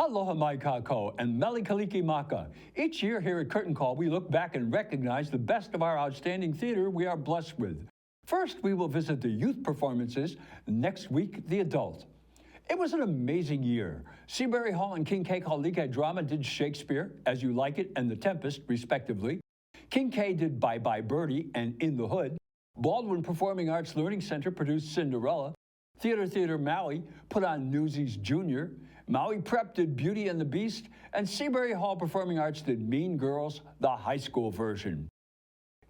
Aloha mai kako and mele kaliki maka. Each year here at Curtain Call, we look back and recognize the best of our outstanding theater we are blessed with. First, we will visit the youth performances. Next week, the adult. It was an amazing year. Seabury Hall and King K. Kaulike Drama did Shakespeare, As You Like It, and The Tempest, respectively. King K did Bye Bye Birdie and In the Hood. Baldwin Performing Arts Learning Center produced Cinderella. Theater Maui put on Newsies Jr. Maui Prep did Beauty and the Beast, and Seabury Hall Performing Arts did Mean Girls, the high school version.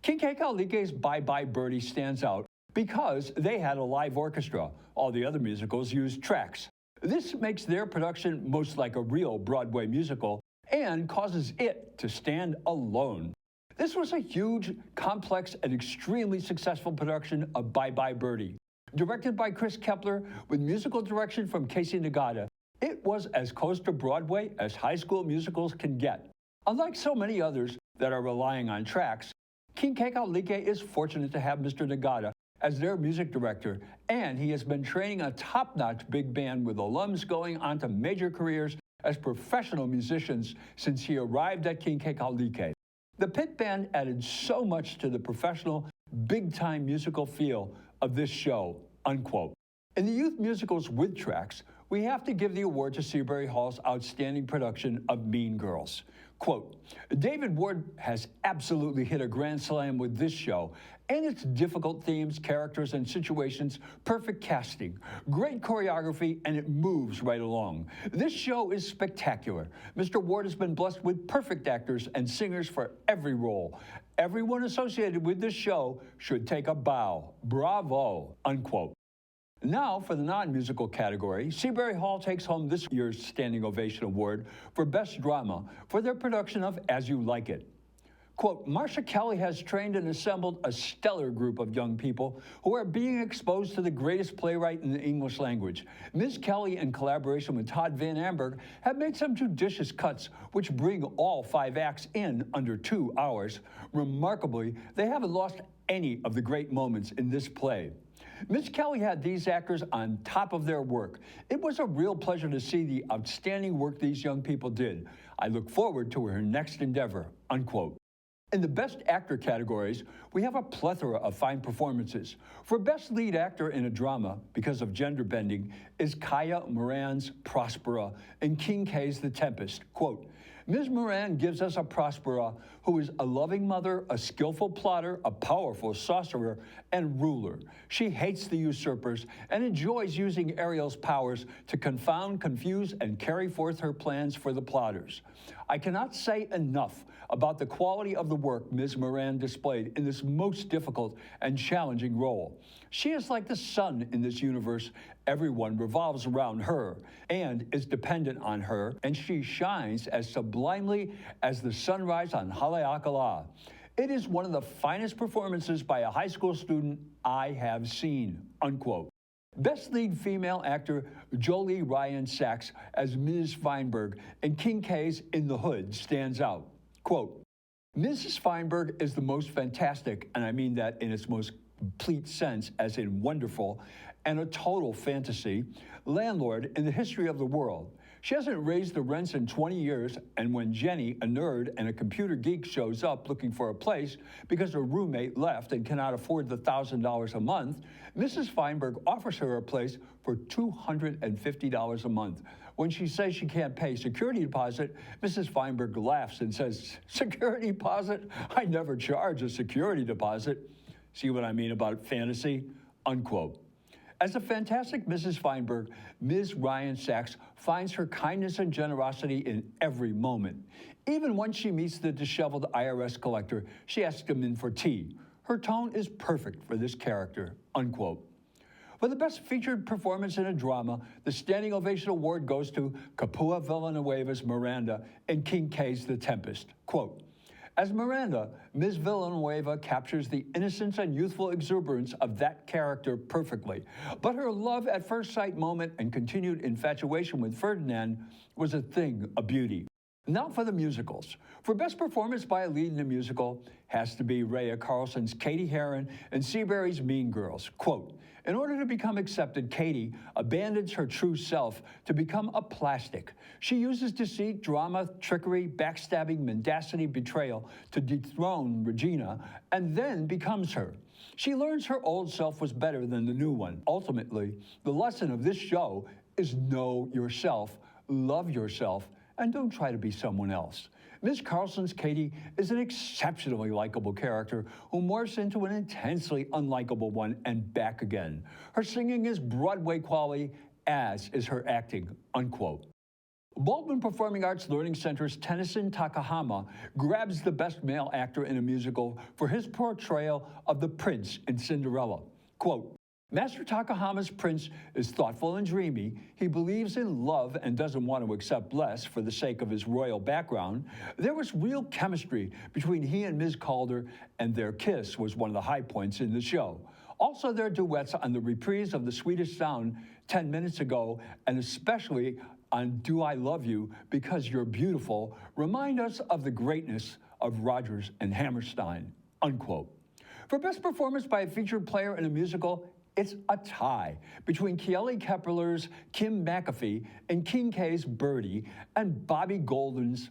King K. Kaulike's Bye Bye Birdie stands out because they had a live orchestra. All the other musicals used tracks. This makes their production most like a real Broadway musical and causes it to stand alone. This was a huge, complex, and extremely successful production of Bye Bye Birdie. Directed by Chris Kepler with musical direction from Casey Nagata, it was as close to Broadway as high school musicals can get. Unlike so many others that are relying on tracks, King K. Kaulike is fortunate to have Mr. Nagata as their music director, and he has been training a top-notch big band with alums going on to major careers as professional musicians since he arrived at King K. Kaulike. The pit band added so much to the professional, big-time musical feel of this show, unquote. In the youth musicals with tracks, we have to give the award to Seabury Hall's outstanding production of Mean Girls. Quote, David Ward has absolutely hit a grand slam with this show, and its difficult themes, characters, and situations, perfect casting, great choreography, and it moves right along. This show is spectacular. Mr. Ward has been blessed with perfect actors and singers for every role. Everyone associated with this show should take a bow. Bravo, unquote. Now, for the non-musical category, Seabury Hall takes home this year's Standing Ovation Award for Best Drama for their production of As You Like It. Quote, Marcia Kelly has trained and assembled a stellar group of young people who are being exposed to the greatest playwright in the English language. Ms. Kelly, in collaboration with Todd Van Amberg, have made some judicious cuts which bring all 5 acts in under 2 hours. Remarkably, they haven't lost any of the great moments in this play. Ms. Kelly had these actors on top of their work. It was a real pleasure to see the outstanding work these young people did. I look forward to her next endeavor, unquote. In the Best Actor categories, we have a plethora of fine performances. For Best Lead Actor in a Drama, because of gender bending, is Kaya Moran's Prospera and King K's The Tempest. Quote, Ms. Moran gives us a Prospera who is a loving mother, a skillful plotter, a powerful sorcerer, and ruler. She hates the usurpers and enjoys using Ariel's powers to confound, confuse, and carry forth her plans for the plotters. I cannot say enough about the quality of the work Ms. Moran displayed in this most difficult and challenging role. She is like the sun in this universe. Everyone revolves around her and is dependent on her, and she shines as sublimely as the sunrise on Haleakala. It is one of the finest performances by a high school student I have seen, unquote. Best Lead Female Actor Jolie Ryan Sachs as Ms. Feinberg in King K's In the Hood stands out. Quote, Mrs. Feinberg is the most fantastic, and I mean that in its most complete sense, as in wonderful, and a total fantasy, landlord in the history of the world. She hasn't raised the rents in 20 years, and when Jenny, a nerd and a computer geek, shows up looking for a place because her roommate left and cannot afford the $1,000 a month, Mrs. Feinberg offers her a place for $250 a month. When she says she can't pay security deposit, Mrs. Feinberg laughs and says, security deposit? I never charge a security deposit. See what I mean about fantasy? Unquote. As a fantastic Mrs. Feinberg, Ms. Ryan Sachs finds her kindness and generosity in every moment. Even when she meets the disheveled IRS collector, she asks him in for tea. Her tone is perfect for this character, unquote. For the Best Featured Performance in a Drama, the Standing Ovation Award goes to Kapua Villanueva's Miranda in King K's The Tempest. Quote, as Miranda, Ms. Villanueva captures the innocence and youthful exuberance of that character perfectly. But her love at first sight moment and continued infatuation with Ferdinand was a thing of beauty. Now for the musicals. For Best Performance by a Lead in a Musical, has to be Rhea Carlson's Katie Heron and Seabury's Mean Girls. Quote, in order to become accepted, Katie abandons her true self to become a plastic. She uses deceit, drama, trickery, backstabbing, mendacity, betrayal to dethrone Regina, and then becomes her. She learns her old self was better than the new one. Ultimately, the lesson of this show is know yourself, love yourself, and don't try to be someone else. Ms. Carlson's Katie is an exceptionally likable character who morphs into an intensely unlikable one and back again. Her singing is Broadway quality, as is her acting, unquote. Baldwin Performing Arts Learning Center's Tennyson Takahama grabs the Best Male Actor in a Musical for his portrayal of the prince in Cinderella. Quote, Master Takahama's prince is thoughtful and dreamy. He believes in love and doesn't want to accept less for the sake of his royal background. There was real chemistry between he and Ms. Calder, and their kiss was one of the high points in the show. Also, their duets on the reprise of The Sweetest Sound 10 minutes ago, and especially on Do I Love You Because You're Beautiful, remind us of the greatness of Rodgers and Hammerstein, unquote. For Best Performance by a Featured Player in a Musical, it's a tie between Kelly Kepler's Kim McAfee and King K's Birdie and Bobby Golden's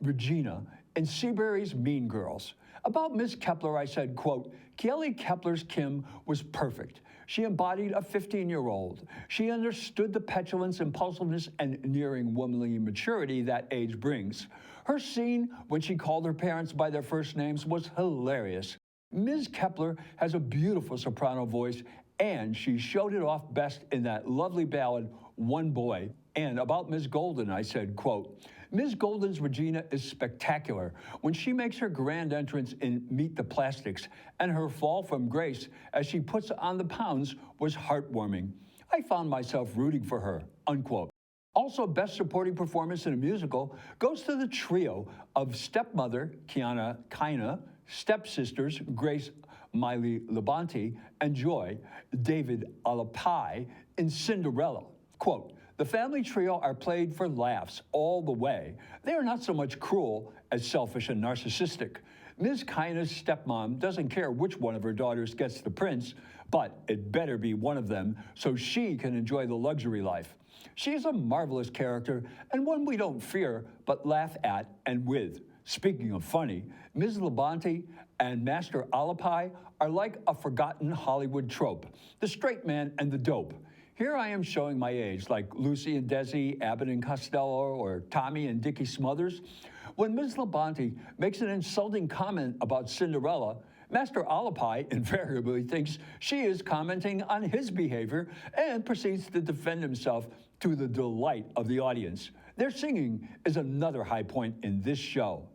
Regina and Seabury's Mean Girls. About Miss Kepler, I said, quote, Kelly Kepler's Kim was perfect. She embodied a 15-year-old. She understood the petulance, impulsiveness, and nearing womanly maturity that age brings. Her scene when she called her parents by their first names was hilarious. Ms. Kepler has a beautiful soprano voice, and she showed it off best in that lovely ballad, One Boy. And about Ms. Golden, I said, quote, Ms. Golden's Regina is spectacular when she makes her grand entrance in Meet the Plastics, and her fall from grace as she puts on the pounds was heartwarming. I found myself rooting for her, unquote. Also, Best Supporting Performance in a Musical goes to the trio of stepmother, Kiana Kaina, stepsisters, Grace Miley Labonte, and Joy, David Alapai, in Cinderella. Quote, the family trio are played for laughs all the way. They are not so much cruel as selfish and narcissistic. Ms. Kaina's stepmom doesn't care which one of her daughters gets the prince, but it better be one of them so she can enjoy the luxury life. She is a marvelous character and one we don't fear but laugh at and with. Speaking of funny, Ms. Labonte and Master Alapai are like a forgotten Hollywood trope, the straight man and the dope. Here I am showing my age, like Lucy and Desi, Abbott and Costello, or Tommy and Dickie Smothers. When Ms. Labonte makes an insulting comment about Cinderella, Master Alapai invariably thinks she is commenting on his behavior and proceeds to defend himself to the delight of the audience. Their singing is another high point in this show.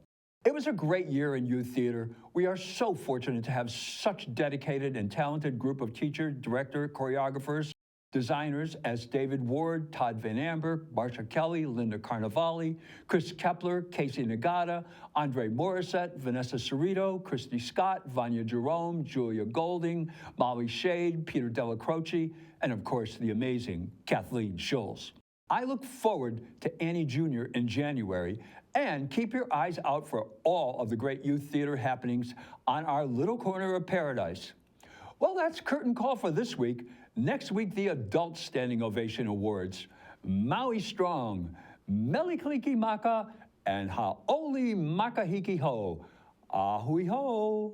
It was a great year in youth theater. We are so fortunate to have such dedicated and talented group of teacher, director, choreographers, designers as David Ward, Todd Van Amber, Marsha Kelly, Linda Carnavale, Chris Kepler, Casey Nagata, Andre Morissette, Vanessa Cerrito, Christy Scott, Vanya Jerome, Julia Golding, Molly Shade, Peter Della Croce, and of course the amazing Kathleen Schulz. I look forward to Annie Jr. in January, and keep your eyes out for all of the great youth theater happenings on our little corner of paradise. Well, that's Curtain Call for this week. Next week, the Adult Standing Ovation Awards. Maui Strong, Mele Kaliki Maka, and Ha'oli Makahiki Ho. Ahui ho.